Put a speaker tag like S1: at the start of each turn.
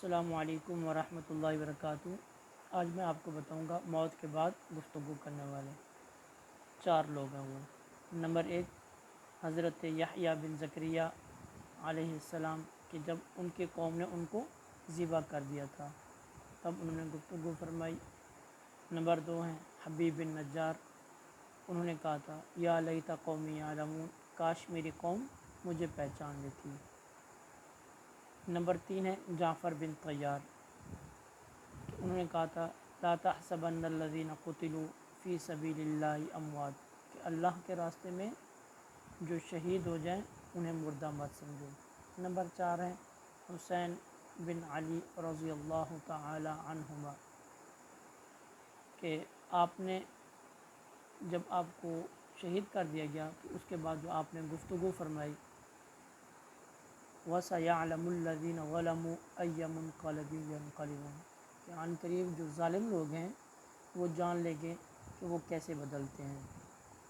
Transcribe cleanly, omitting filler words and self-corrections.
S1: السلام علیکم ورحمۃ اللہ وبرکاتہ۔ آج میں آپ کو بتاؤں گا موت کے بعد گفتگو کرنے والے 4 لوگ ہیں وہ۔ نمبر 1 حضرت یحییٰ بن زکریا علیہ السلام کہ جب ان کی قوم نے ان کو ذبح کر دیا تھا تب انہوں نے گفتگو فرمائی۔ نمبر 2 ہیں حبیب بن نجار، انہوں نے کہا تھا یا لیت قومی یعلمون، کاش میری قوم مجھے پہچان لیتی۔ نمبر 3 ہے جعفر بن طیار، انہوں نے کہا تھا لا تحسبن الذین قتلوا فی سبیل اللہ اموات، کہ اللہ کے راستے میں جو شہید ہو جائیں انہیں مردہ مت سمجھو۔ نمبر 4 ہے حسین بن علی رضی اللہ تعالی عنہما کہ آپ نے جب آپ کو شہید کر دیا گیا تو اس کے بعد جو آپ نے گفتگو فرمائی وَسَيَعْلَمُ الَّذِينَ ظَلَمُوا أَيَّ مُنْقَلَبٍ يَنْقَلِبُونَ، کہ عن قریب جو ظالم لوگ ہیں وہ جان لیں گے کہ وہ کیسے بدلتے ہیں۔